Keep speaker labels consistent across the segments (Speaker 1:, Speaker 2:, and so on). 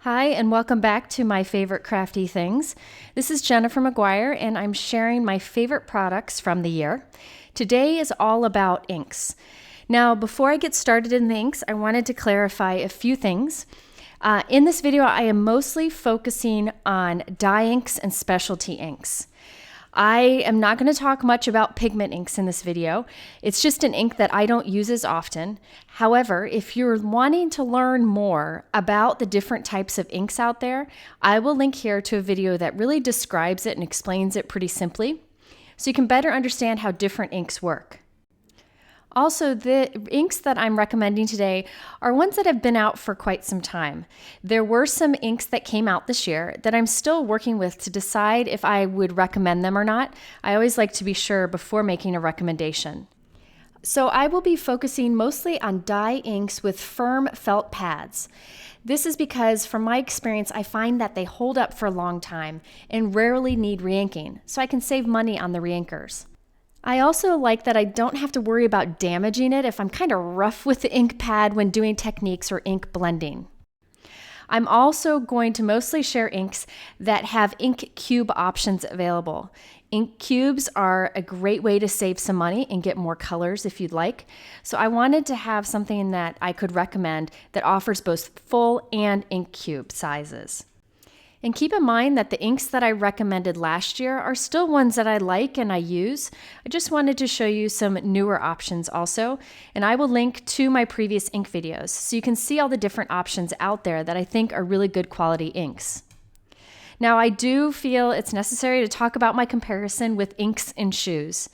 Speaker 1: Hi, and welcome back to my favorite crafty things. This is Gina from McGuire, and I'm sharing my favorite products from the year. Today is all about inks. Now, before I get started in the inks, I wanted to clarify a few things. In this video, I am mostly focusing on dye inks and specialty inks. I am not going to talk much about pigment inks in this video. It's just an ink that I don't use as often. However, if you're wanting to learn more about the different types of inks out there, I will link here to a video that really describes it and explains it pretty simply, so you can better understand how different inks work. Also, the inks that I'm recommending today are ones that have been out for quite some time. There were some inks that came out this year that I'm still working with to decide if I would recommend them or not. I always like to be sure before making a recommendation. So I will be focusing mostly on dye inks with firm felt pads. This is because, from my experience, I find that they hold up for a long time and rarely need re-inking, so I can save money on the re-inkers. I also like that I don't have to worry about damaging it if I'm kind of rough with the ink pad when doing techniques or ink blending. I'm also going to mostly share inks that have ink cube options available. Ink cubes are a great way to save some money and get more colors if you'd like. So I wanted to have something that I could recommend that offers both full and ink cube sizes. And keep in mind that the inks that I recommended last year are still ones that I like and I use. I just wanted to show you some newer options also, and I will link to my previous ink videos so you can see all the different options out there that I think are really good quality inks. Now, I do feel it's necessary to talk about my comparison with inks and shoes.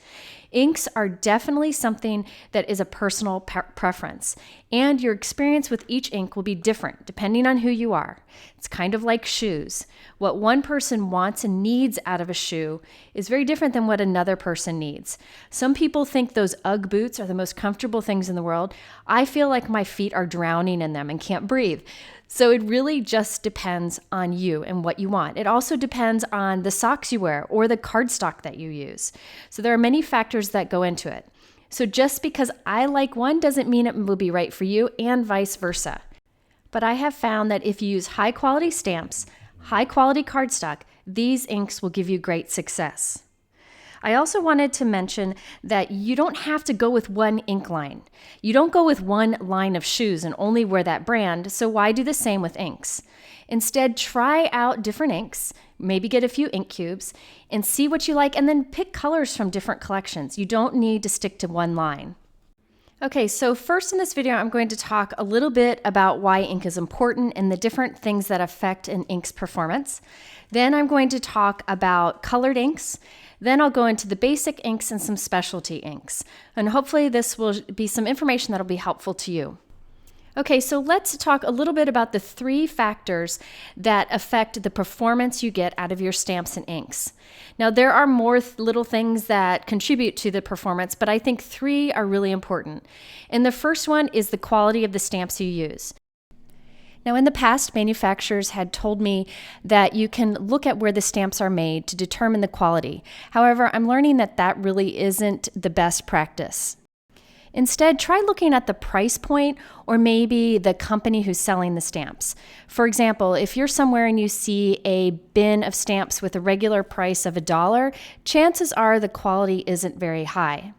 Speaker 1: Inks are definitely something that is a personal preference, and your experience with each ink will be different depending on who you are. It's kind of like shoes. What one person wants and needs out of a shoe is very different than what another person needs. Some people think those Ugg boots are the most comfortable things in the world. I feel like my feet are drowning in them and can't breathe. So it really just depends on you and what you want. It also depends on the socks you wear or the cardstock that you use. So there are many factors that go into it. So just because I like one doesn't mean it will be right for you, and vice versa. But I have found that if you use high quality stamps, high quality cardstock, these inks will give you great success. I also wanted to mention that you don't have to go with one ink line. You don't go with one line of shoes and only wear that brand, so why do the same with inks? Instead, try out different inks, maybe get a few ink cubes, and see what you like, and then pick colors from different collections. You don't need to stick to one line. Okay, so first in this video, I'm going to talk a little bit about why ink is important and the different things that affect an ink's performance. Then I'm going to talk about colored inks. Then I'll go into the basic inks and some specialty inks. And hopefully this will be some information that'll be helpful to you. Okay, so let's talk a little bit about the three factors that affect the performance you get out of your stamps and inks. Now, there are more little things that contribute to the performance, but I think three are really important. And the first one is the quality of the stamps you use. Now, in the past, manufacturers had told me that you can look at where the stamps are made to determine the quality. However, I'm learning that that really isn't the best practice. Instead, try looking at the price point or maybe the company who's selling the stamps. For example, if you're somewhere and you see a bin of stamps with a regular price of $1, chances are the quality isn't very high.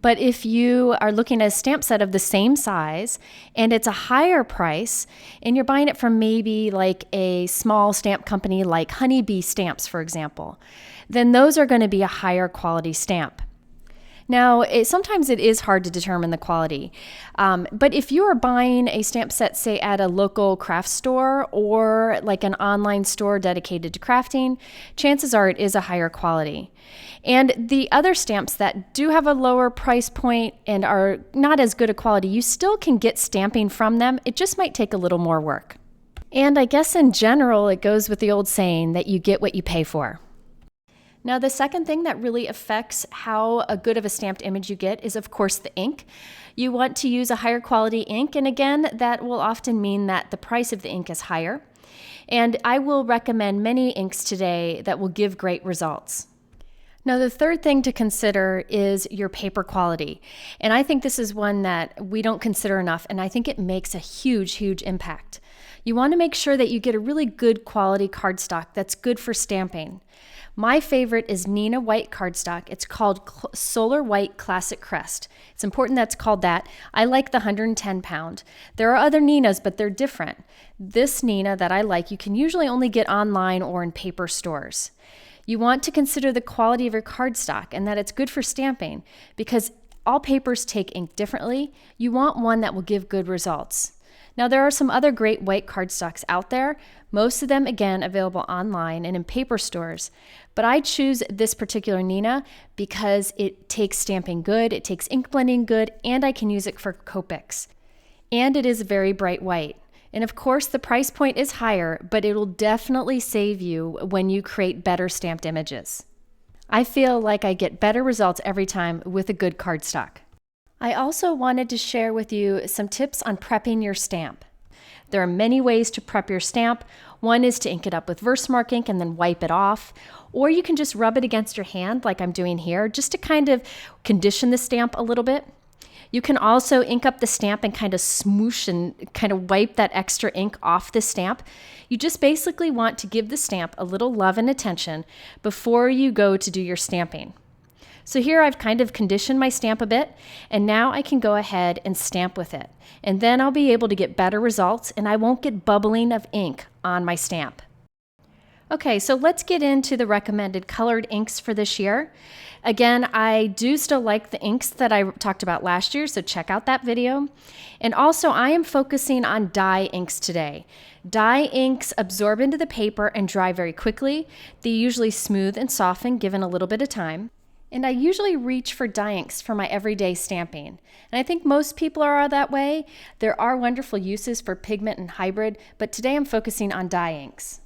Speaker 1: But if you are looking at a stamp set of the same size and it's a higher price and you're buying it from maybe like a small stamp company like Honeybee Stamps, for example, then those are going to be a higher quality stamp. Now, sometimes it is hard to determine the quality, but if you are buying a stamp set, say at a local craft store or like an online store dedicated to crafting, chances are it is a higher quality. And the other stamps that do have a lower price point and are not as good a quality, you still can get stamping from them. It just might take a little more work. And I guess in general, it goes with the old saying that you get what you pay for. Now, the second thing that really affects how good of a stamped image you get is, of course, the ink. You want to use a higher quality ink, and again, that will often mean that the price of the ink is higher. And I will recommend many inks today that will give great results. Now, the third thing to consider is your paper quality. And I think this is one that we don't consider enough, and I think it makes a huge, huge impact. You want to make sure that you get a really good quality cardstock that's good for stamping. My favorite is Neenah White cardstock. It's called Solar White Classic Crest. It's important that's called that. I like the 110 pound. There are other Neenahs, but they're different. This Neenah that I like, you can usually only get online or in paper stores. You want to consider the quality of your cardstock and that it's good for stamping, because all papers take ink differently. You want one that will give good results. Now, there are some other great white cardstocks out there, most of them, again, available online and in paper stores. But I choose this particular Neenah because it takes stamping good, it takes ink blending good, and I can use it for Copics. And it is very bright white. And of course, the price point is higher, but it will definitely save you when you create better stamped images. I feel like I get better results every time with a good cardstock. I also wanted to share with you some tips on prepping your stamp. There are many ways to prep your stamp. One is to ink it up with VersaMark ink and then wipe it off. Or you can just rub it against your hand like I'm doing here, just to kind of condition the stamp a little bit. You can also ink up the stamp and kind of smoosh and kind of wipe that extra ink off the stamp. You just basically want to give the stamp a little love and attention before you go to do your stamping. So here I've kind of conditioned my stamp a bit, and now I can go ahead and stamp with it. And then I'll be able to get better results, and I won't get bubbling of ink on my stamp. Okay, so let's get into the recommended colored inks for this year. Again, I do still like the inks that I talked about last year, so check out that video. And also, I am focusing on dye inks today. Dye inks absorb into the paper and dry very quickly. They usually smooth and soften given a little bit of time. And I usually reach for dye inks for my everyday stamping. And I think most people are that way. There are wonderful uses for pigment and hybrid, but today I'm focusing on dye inks.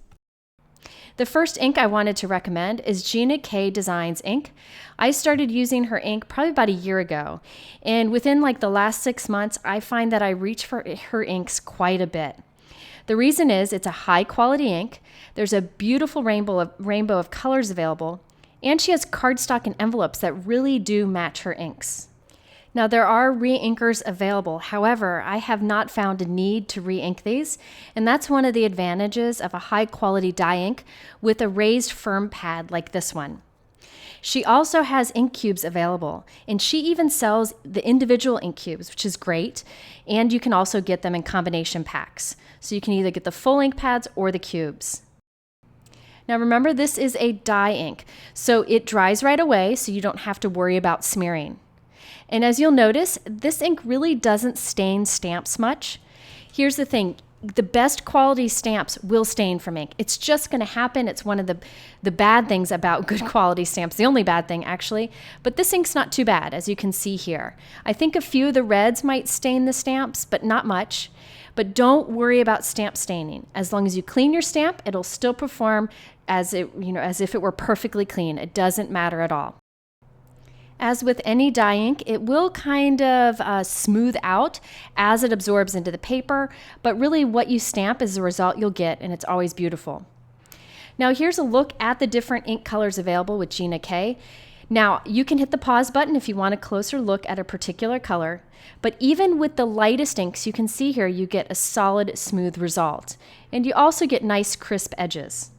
Speaker 1: The first ink I wanted to recommend is Gina K Designs ink. I started using her ink probably about a year ago, and within like the last 6 months, I find that I reach for her inks quite a bit. The reason is it's a high quality ink, there's a beautiful rainbow of colors available, and she has cardstock and envelopes that really do match her inks. Now, there are re-inkers available. However, I have not found a need to re-ink these, and that's one of the advantages of a high-quality dye ink with a raised firm pad like this one. She also has ink cubes available, and she even sells the individual ink cubes, which is great, and you can also get them in combination packs. So you can either get the full ink pads or the cubes. Now remember, this is a dye ink, so it dries right away, so you don't have to worry about smearing. And as you'll notice, this ink really doesn't stain stamps much. Here's the thing, the best quality stamps will stain from ink. It's just going to happen. It's one of the bad things about good quality stamps, the only bad thing actually, but this ink's not too bad, as you can see here. I think a few of the reds might stain the stamps, but not much. But don't worry about stamp staining. As long as you clean your stamp, it'll still perform as if it were perfectly clean. It doesn't matter at all. As with any dye ink, it will kind of smooth out as it absorbs into the paper, but really what you stamp is the result you'll get, and it's always beautiful. Now here's a look at the different ink colors available with Gina K. Now you can hit the pause button if you want a closer look at a particular color, but even with the lightest inks, you can see here you get a solid, smooth result, and you also get nice crisp edges.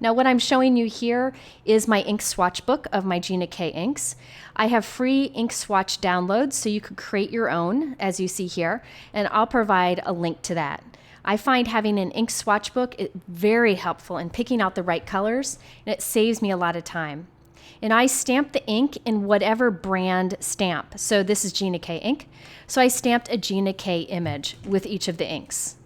Speaker 1: Now what I'm showing you here is my ink swatch book of my Gina K inks. I have free ink swatch downloads so you could create your own, as you see here, and I'll provide a link to that. I find having an ink swatch book very helpful in picking out the right colors, and it saves me a lot of time. And I stamp the ink in whatever brand stamp. So this is Gina K ink. So I stamped a Gina K image with each of the inks.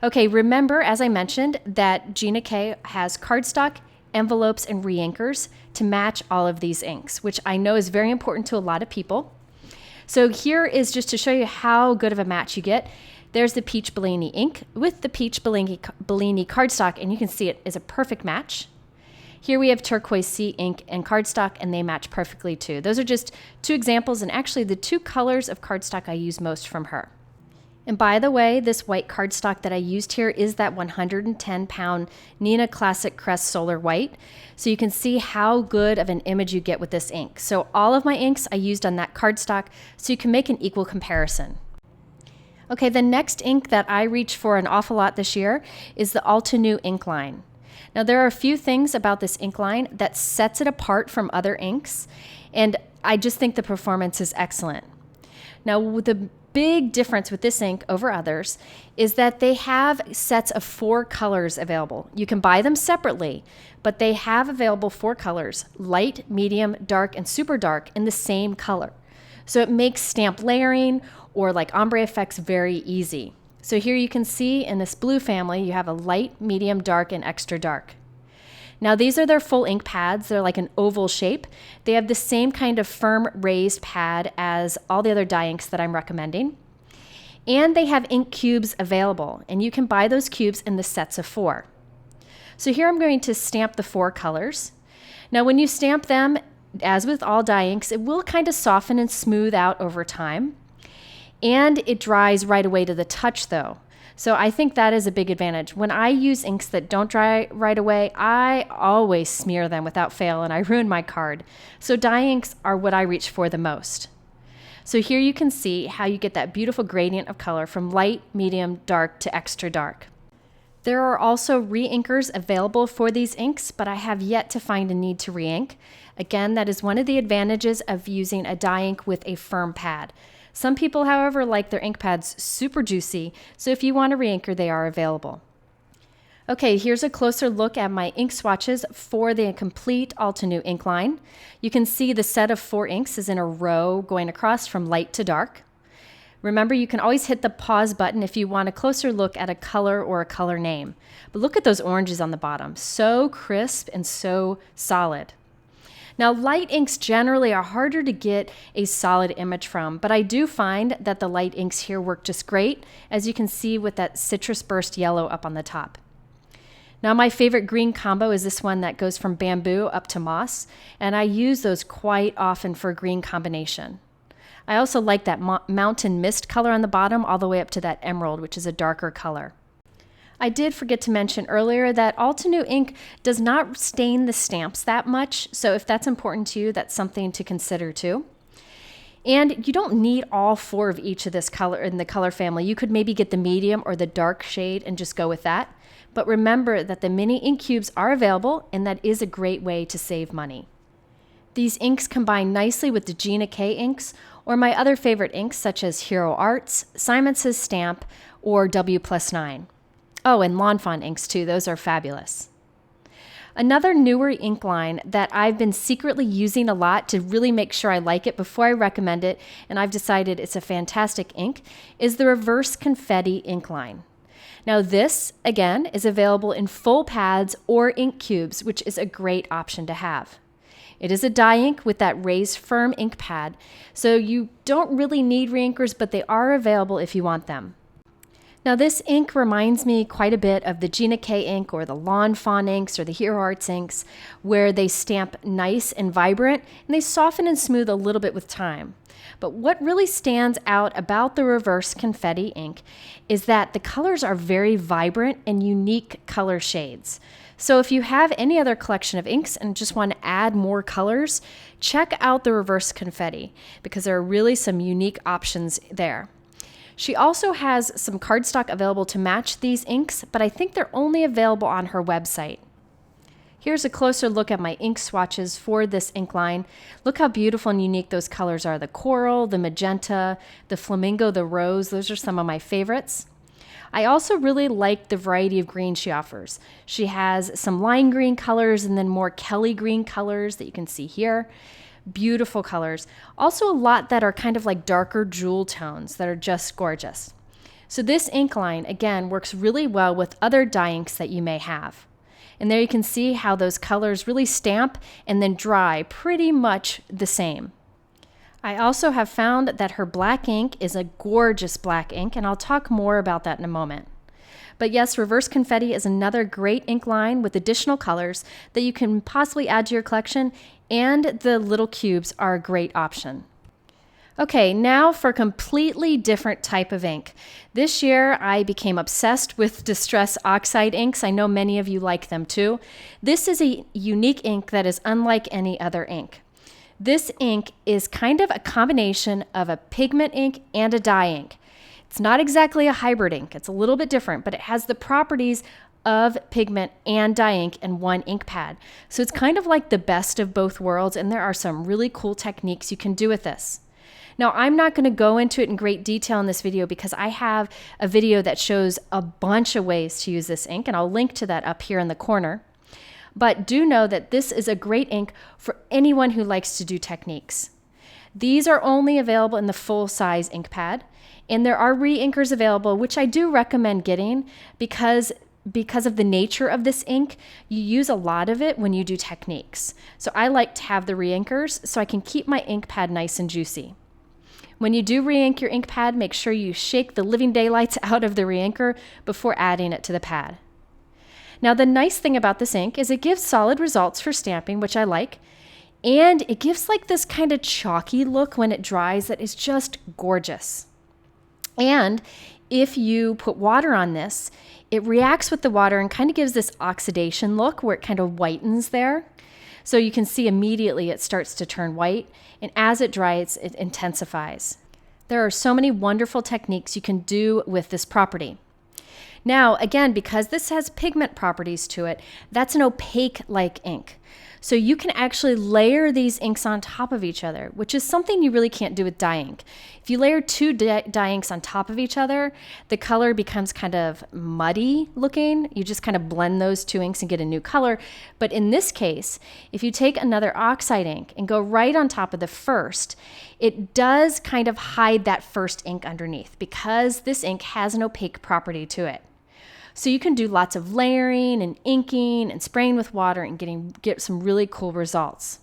Speaker 1: Okay, remember, as I mentioned, that Gina K has cardstock, envelopes, and re-inkers to match all of these inks, which I know is very important to a lot of people. So here is just to show you how good of a match you get. There's the Peach Bellini ink with the Peach Bellini cardstock, and you can see it is a perfect match. Here we have Turquoise Sea ink and cardstock, and they match perfectly too. Those are just two examples, and actually the two colors of cardstock I use most from her. And by the way, this white cardstock that I used here is that 110-pound Neenah Classic Crest Solar White. So you can see how good of an image you get with this ink. So all of my inks I used on that cardstock, so you can make an equal comparison. Okay, the next ink that I reach for an awful lot this year is the Altenew ink line. Now there are a few things about this ink line that sets it apart from other inks, and I just think the performance is excellent. Now the big difference with this ink over others is that they have sets of 4 colors available. You can buy them separately, but they have available 4 colors: light, medium, dark, and super dark in the same color. So it makes stamp layering or like ombre effects very easy. So here you can see in this blue family, you have a light, medium, dark, and extra dark. Now these are their full ink pads. They're like an oval shape. They have the same kind of firm raised pad as all the other dye inks that I'm recommending. And they have ink cubes available, and you can buy those cubes in the sets of 4. So here I'm going to stamp the 4 colors. Now when you stamp them, as with all dye inks, it will kind of soften and smooth out over time. And it dries right away to the touch though. So I think that is a big advantage. When I use inks that don't dry right away, I always smear them without fail and I ruin my card. So dye inks are what I reach for the most. So here you can see how you get that beautiful gradient of color from light, medium, dark to extra dark. There are also re-inkers available for these inks, but I have yet to find a need to re-ink. Again, that is one of the advantages of using a dye ink with a firm pad. Some people, however, like their ink pads super juicy, so if you want a re-inker, they are available. Okay, here's a closer look at my ink swatches for the complete Altenew ink line. You can see the set of 4 inks is in a row going across from light to dark. Remember, you can always hit the pause button if you want a closer look at a color or a color name. But look at those oranges on the bottom, so crisp and so solid. Now, light inks generally are harder to get a solid image from, but I do find that the light inks here work just great, as you can see with that citrus burst yellow up on the top. Now, my favorite green combo is this one that goes from bamboo up to moss, and I use those quite often for a green combination. I also like that mountain mist color on the bottom all the way up to that emerald, which is a darker color. I did forget to mention earlier that Altenew ink does not stain the stamps that much, so if that's important to you, that's something to consider too. And you don't need all 4 of each of this color in the color family. You could maybe get the medium or the dark shade and just go with that. But remember that the mini ink cubes are available, and that is a great way to save money. These inks combine nicely with the Gina K inks or my other favorite inks such as Hero Arts, Simon Says Stamp, or W+9. Oh, and Lawn Fawn inks too, those are fabulous. Another newer ink line that I've been secretly using a lot to really make sure I like it before I recommend it, and I've decided it's a fantastic ink, is the Reverse Confetti ink line. Now this, again, is available in full pads or ink cubes, which is a great option to have. It is a dye ink with that raised firm ink pad, so you don't really need re-inkers, but they are available if you want them. Now this ink reminds me quite a bit of the Gina K ink or the Lawn Fawn inks or the Hero Arts inks, where they stamp nice and vibrant and they soften and smooth a little bit with time. But what really stands out about the Reverse Confetti ink is that the colors are very vibrant and unique color shades. So if you have any other collection of inks and just want to add more colors, check out the Reverse Confetti because there are really some unique options there. She also has some cardstock available to match these inks, but I think they're only available on her website. Here's a closer look at my ink swatches for this ink line. Look how beautiful and unique those colors are. The coral, the magenta, the flamingo, the rose, those are some of my favorites. I also really like the variety of green she offers. She has some lime green colors and then more Kelly green colors that you can see here. Beautiful colors. Also a lot that are kind of like darker jewel tones that are just gorgeous. So this ink line, again, works really well with other dye inks that you may have. And there you can see how those colors really stamp and then dry pretty much the same. I also have found that her black ink is a gorgeous black ink, and I'll talk more about that in a moment. But yes, Reverse Confetti is another great ink line with additional colors that you can possibly add to your collection, and the little cubes are a great option. Okay, now for a completely different type of ink. This year, I became obsessed with Distress Oxide inks. I know many of you like them too. This is a unique ink that is unlike any other ink. This ink is kind of a combination of a pigment ink and a dye ink. It's not exactly a hybrid ink. It's a little bit different, but it has the properties of pigment and dye ink in one ink pad. So it's kind of like the best of both worlds, and there are some really cool techniques you can do with this. Now, I'm not going to go into it in great detail in this video because I have a video that shows a bunch of ways to use this ink, and I'll link to that up here in the corner. But do know that this is a great ink for anyone who likes to do techniques. These are only available in the full-size ink pad, and there are reinkers available, which I do recommend getting because of the nature of this ink, you use a lot of it when you do techniques. So I like to have the reinkers so I can keep my ink pad nice and juicy. When you do reink your ink pad, make sure you shake the living daylights out of the reinker before adding it to the pad. Now, the nice thing about this ink is it gives solid results for stamping, which I like, and it gives like this kind of chalky look when it dries that is just gorgeous. And if you put water on this, it reacts with the water and kind of gives this oxidation look where it kind of whitens there. So you can see immediately it starts to turn white, and as it dries, it intensifies. There are so many wonderful techniques you can do with this property. Now, again, because this has pigment properties to it, that's an opaque-like ink. So you can actually layer these inks on top of each other, which is something you really can't do with dye ink. If you layer two dye inks on top of each other, the color becomes kind of muddy looking. You just kind of blend those two inks and get a new color. But in this case, if you take another oxide ink and go right on top of the first, it does kind of hide that first ink underneath because this ink has an opaque property to it. So you can do lots of layering and inking and spraying with water and get some really cool results.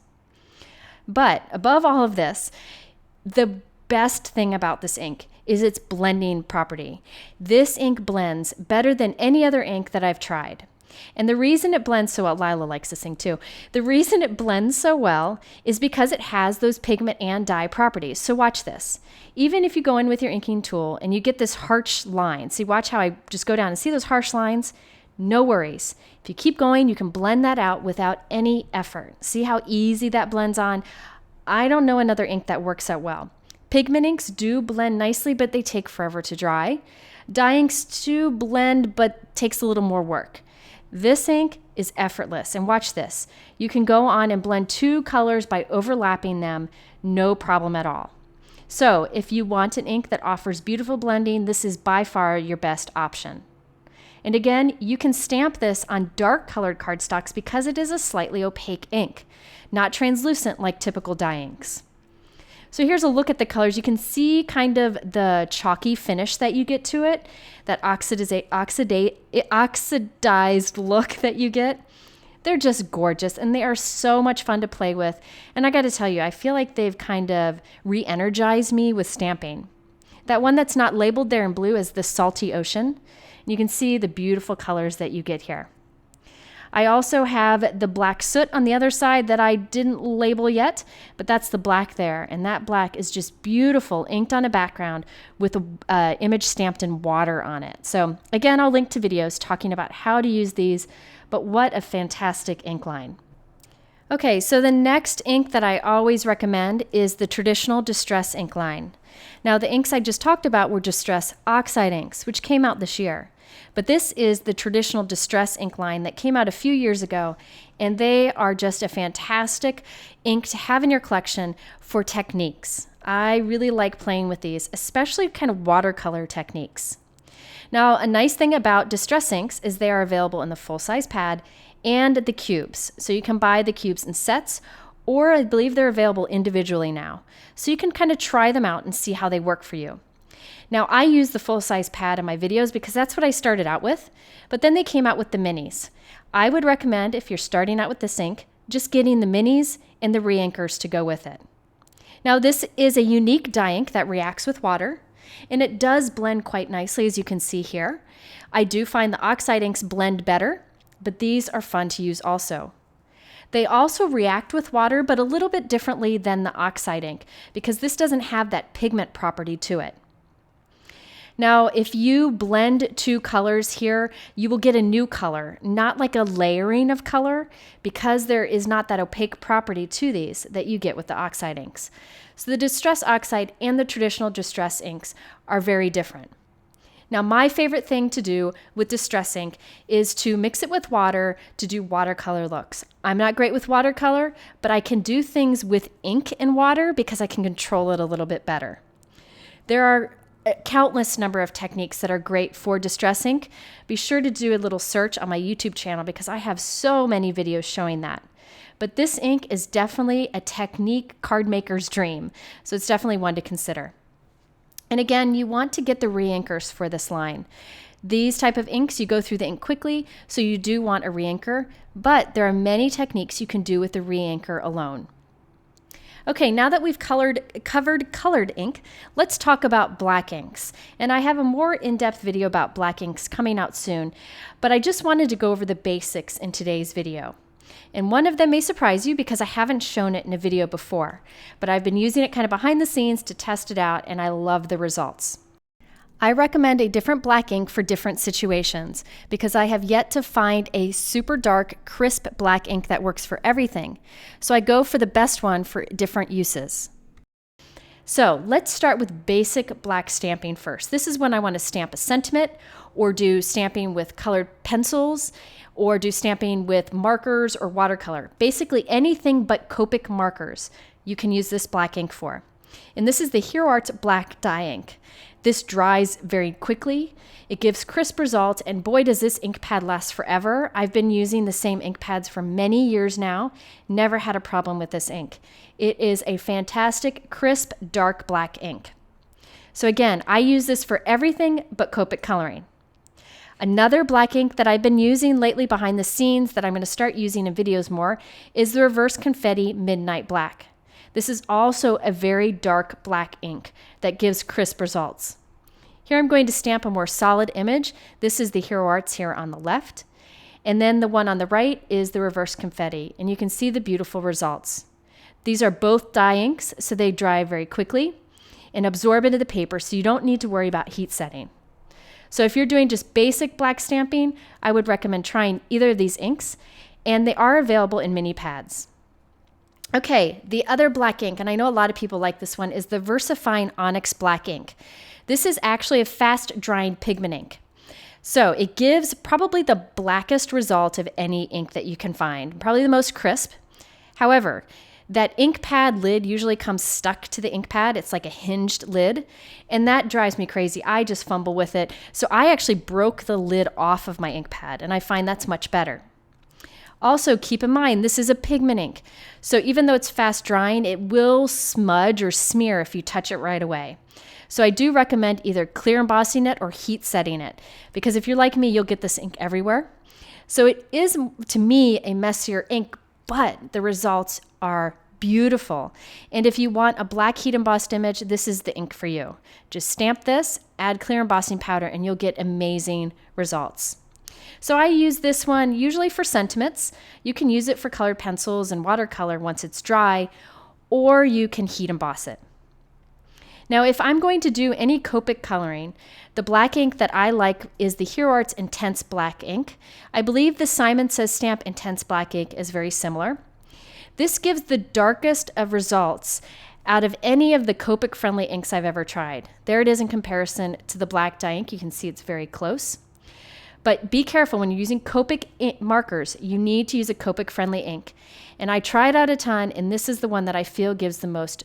Speaker 1: But above all of this, the best thing about this ink is its blending property. This ink blends better than any other ink that I've tried. And the reason it blends so well, Lila likes this ink too. The reason it blends so well is because it has those pigment and dye properties. So watch this. Even if you go in with your inking tool and you get this harsh line, see, watch how I just go down and see those harsh lines? No worries. If you keep going, you can blend that out without any effort. See how easy that blends on? I don't know another ink that works that well. Pigment inks do blend nicely, but they take forever to dry. Dye inks do blend, but takes a little more work. This ink is effortless, and watch this. You can go on and blend two colors by overlapping them, no problem at all. So if you want an ink that offers beautiful blending, this is by far your best option. And again, you can stamp this on dark colored cardstocks because it is a slightly opaque ink, not translucent like typical dye inks. So here's a look at the colors. You can see kind of the chalky finish that you get to it, that oxidized look that you get. They're just gorgeous, and they are so much fun to play with. And I got to tell you, I feel like they've kind of re-energized me with stamping. That one that's not labeled there in blue is the Salty Ocean. You can see the beautiful colors that you get here. I also have the black soot on the other side that I didn't label yet, but that's the black there. And that black is just beautiful, inked on a background with an image stamped in water on it. So again, I'll link to videos talking about how to use these, but what a fantastic ink line. Okay, so the next ink that I always recommend is the traditional Distress ink line. Now, the inks I just talked about were Distress Oxide inks, which came out this year. But this is the traditional Distress ink line that came out a few years ago, and they are just a fantastic ink to have in your collection for techniques. I really like playing with these, especially kind of watercolor techniques. Now, a nice thing about Distress inks is they are available in the full-size pad and the cubes. So you can buy the cubes in sets, or I believe they're available individually now. So you can kind of try them out and see how they work for you. Now, I use the full-size pad in my videos because that's what I started out with, but then they came out with the minis. I would recommend, if you're starting out with this ink, just getting the minis and the reinkers to go with it. Now, this is a unique dye ink that reacts with water, and it does blend quite nicely, as you can see here. I do find the Oxide inks blend better, but these are fun to use also. They also react with water, but a little bit differently than the Oxide ink because this doesn't have that pigment property to it. Now, if you blend two colors here, you will get a new color, not like a layering of color, because there is not that opaque property to these that you get with the Oxide inks. So the Distress Oxide and the traditional Distress inks are very different. Now, my favorite thing to do with Distress ink is to mix it with water to do watercolor looks. I'm not great with watercolor, but I can do things with ink and water because I can control it a little bit better. There are countless number of techniques that are great for Distress ink. Be sure to do a little search on my YouTube channel because I have so many videos showing that. But this ink is definitely a technique card maker's dream, so it's definitely one to consider. And again, you want to get the reinkers for this line. These type of inks, you go through the ink quickly, so you do want a reinker, but there are many techniques you can do with the reinker alone. Okay, now that we've covered colored ink, let's talk about black inks. And I have a more in-depth video about black inks coming out soon, but I just wanted to go over the basics in today's video. And one of them may surprise you because I haven't shown it in a video before, but I've been using it kind of behind the scenes to test it out, and I love the results. I recommend a different black ink for different situations because I have yet to find a super dark, crisp black ink that works for everything. So I go for the best one for different uses. So let's start with basic black stamping first. This is when I want to stamp a sentiment or do stamping with colored pencils or do stamping with markers or watercolor. Basically anything but Copic markers you can use this black ink for. And this is the Hero Arts Black Dye Ink. This dries very quickly, it gives crisp results, and boy does this ink pad last forever. I've been using the same ink pads for many years now, never had a problem with this ink. It is a fantastic, crisp, dark black ink. So again, I use this for everything but Copic coloring. Another black ink that I've been using lately behind the scenes that I'm going to start using in videos more is the Reverse Confetti Midnight Black. This is also a very dark black ink that gives crisp results. Here I'm going to stamp a more solid image. This is the Hero Arts here on the left. And then the one on the right is the Reverse Confetti, and you can see the beautiful results. These are both dye inks, so they dry very quickly and absorb into the paper, so you don't need to worry about heat setting. So if you're doing just basic black stamping, I would recommend trying either of these inks, and they are available in mini pads. Okay, the other black ink, and I know a lot of people like this one, is the VersaFine Onyx Black Ink. This is actually a fast-drying pigment ink. So it gives probably the blackest result of any ink that you can find, probably the most crisp. However, that ink pad lid usually comes stuck to the ink pad. It's like a hinged lid, and that drives me crazy. I just fumble with it. So I actually broke the lid off of my ink pad, and I find that's much better. Also, keep in mind, this is a pigment ink. So even though it's fast drying, it will smudge or smear if you touch it right away. So I do recommend either clear embossing it or heat setting it, because if you're like me, you'll get this ink everywhere. So it is, to me, a messier ink, but the results are beautiful. And if you want a black heat embossed image, this is the ink for you. Just stamp this, add clear embossing powder, and you'll get amazing results. So I use this one usually for sentiments. You can use it for colored pencils and watercolor once it's dry, or you can heat emboss it. Now, if I'm going to do any Copic coloring, the black ink that I like is the Hero Arts Intense Black Ink. I believe the Simon Says Stamp Intense Black Ink is very similar. This gives the darkest of results out of any of the Copic friendly inks I've ever tried. There it is in comparison to the black dye ink. You can see it's very close. But be careful when you're using Copic markers, you need to use a Copic friendly ink. And I tried out a ton, and this is the one that I feel gives the most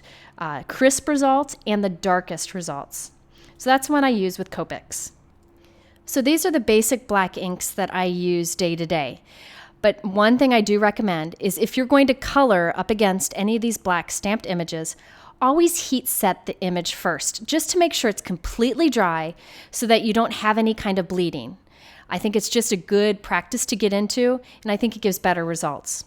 Speaker 1: crisp results and the darkest results. So that's one I use with Copics. So these are the basic black inks that I use day to day. But one thing I do recommend is if you're going to color up against any of these black stamped images, always heat set the image first, just to make sure it's completely dry so that you don't have any kind of bleeding. I think it's just a good practice to get into, and I think it gives better results.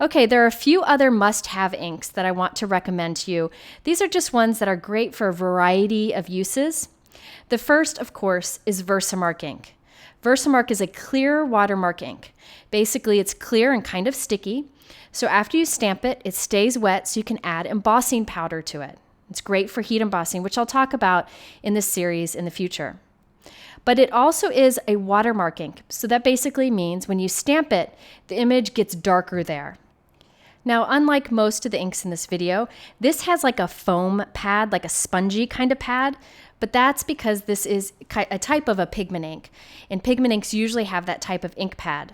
Speaker 1: Okay, there are a few other must-have inks that I want to recommend to you. These are just ones that are great for a variety of uses. The first, of course, is VersaMark ink. VersaMark is a clear watermark ink. Basically, it's clear and kind of sticky. So after you stamp it, it stays wet so you can add embossing powder to it. It's great for heat embossing, which I'll talk about in this series in the future. But it also is a watermark ink. So that basically means when you stamp it, the image gets darker there. Now, unlike most of the inks in this video, this has like a foam pad, like a spongy kind of pad, but that's because this is a type of a pigment ink, and pigment inks usually have that type of ink pad.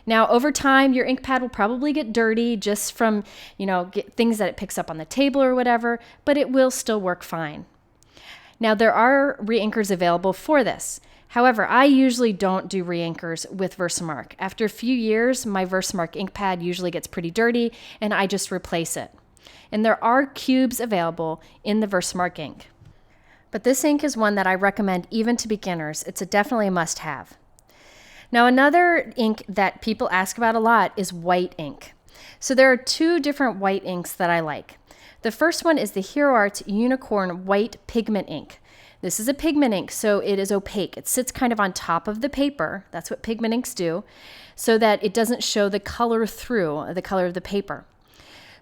Speaker 1: Now, over time, your ink pad will probably get dirty just from, things that it picks up on the table or whatever, but it will still work fine. Now, there are reinkers available for this. However, I usually don't do reinkers with VersaMark. After a few years, my VersaMark ink pad usually gets pretty dirty, and I just replace it. And there are cubes available in the VersaMark ink. But this ink is one that I recommend even to beginners. It's definitely a must-have. Now, another ink that people ask about a lot is white ink. So there are two different white inks that I like. The first one is the Hero Arts Unicorn White Pigment Ink. This is a pigment ink, so it is opaque. It sits kind of on top of the paper. That's what pigment inks do, so that it doesn't show the color through, the color of the paper.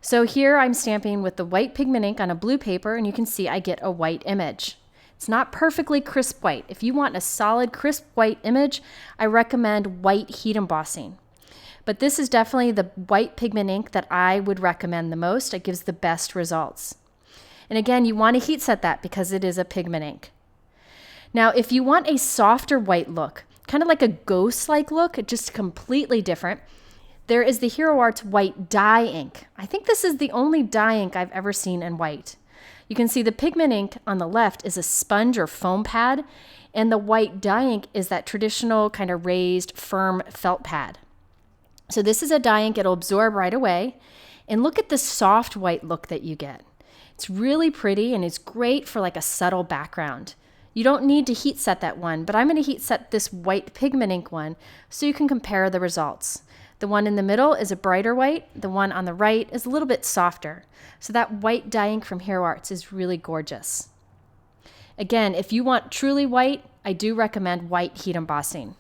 Speaker 1: So here I'm stamping with the white pigment ink on a blue paper, and you can see I get a white image. It's not perfectly crisp white. If you want a solid crisp white image, I recommend white heat embossing. But this is definitely the white pigment ink that I would recommend the most. It gives the best results. And again, you want to heat set that because it is a pigment ink. Now, if you want a softer white look, kind of like a ghost-like look, just completely different, there is the Hero Arts White Dye Ink. I think this is the only dye ink I've ever seen in white. You can see the pigment ink on the left is a sponge or foam pad, and the white dye ink is that traditional kind of raised, firm felt pad. So this is a dye ink, it'll absorb right away, and look at the soft white look that you get. It's really pretty, and it's great for like a subtle background. You don't need to heat set that one, but I'm going to heat set this white pigment ink one so you can compare the results. The one in the middle is a brighter white. The one on the right is a little bit softer. So that white dye ink from Hero Arts is really gorgeous. Again, if you want truly white, I do recommend white heat embossing.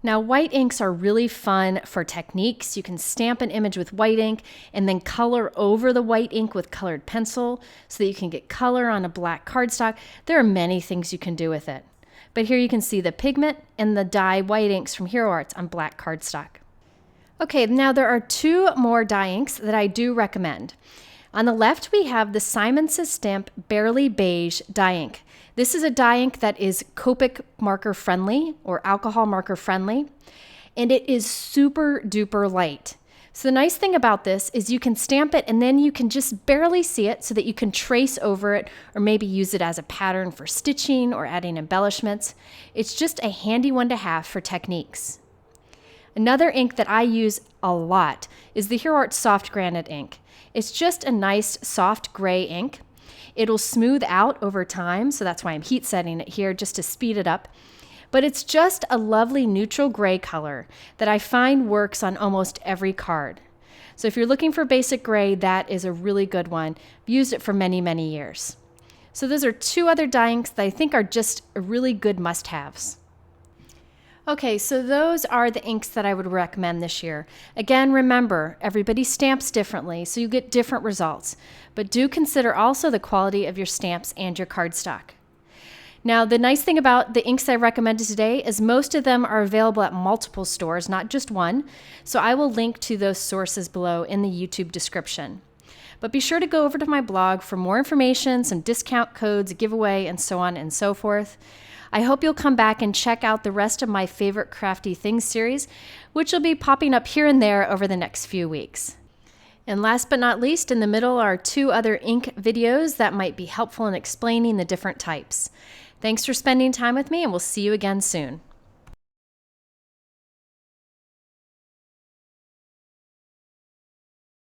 Speaker 1: Now, white inks are really fun for techniques. You can stamp an image with white ink and then color over the white ink with colored pencil so that you can get color on a black cardstock. There are many things you can do with it. But here you can see the pigment and the dye white inks from Hero Arts on black cardstock. Okay, now there are two more dye inks that I do recommend. On the left, we have the Simon Says Stamp Barely Beige dye ink. This is a dye ink that is Copic marker friendly or alcohol marker friendly, and it is super duper light. So the nice thing about this is you can stamp it and then you can just barely see it so that you can trace over it or maybe use it as a pattern for stitching or adding embellishments. It's just a handy one to have for techniques. Another ink that I use a lot is the Hero Arts Soft Granite ink. It's just a nice soft gray ink. It'll smooth out over time, so that's why I'm heat setting it here just to speed it up. But it's just a lovely neutral gray color that I find works on almost every card. So if you're looking for basic gray, that is a really good one. I've used it for many, many years. So those are two other dye inks that I think are just really good must-haves. Okay, so those are the inks that I would recommend this year. Again, remember, everybody stamps differently, so you get different results. But do consider also the quality of your stamps and your cardstock. Now, the nice thing about the inks I recommended today is most of them are available at multiple stores, not just one. So I will link to those sources below in the YouTube description. But be sure to go over to my blog for more information, some discount codes, a giveaway, and so on and so forth. I hope you'll come back and check out the rest of my favorite crafty things series, which will be popping up here and there over the next few weeks. And last but not least, in the middle are two other ink videos that might be helpful in explaining the different types. Thanks for spending time with me, and we'll see you again soon.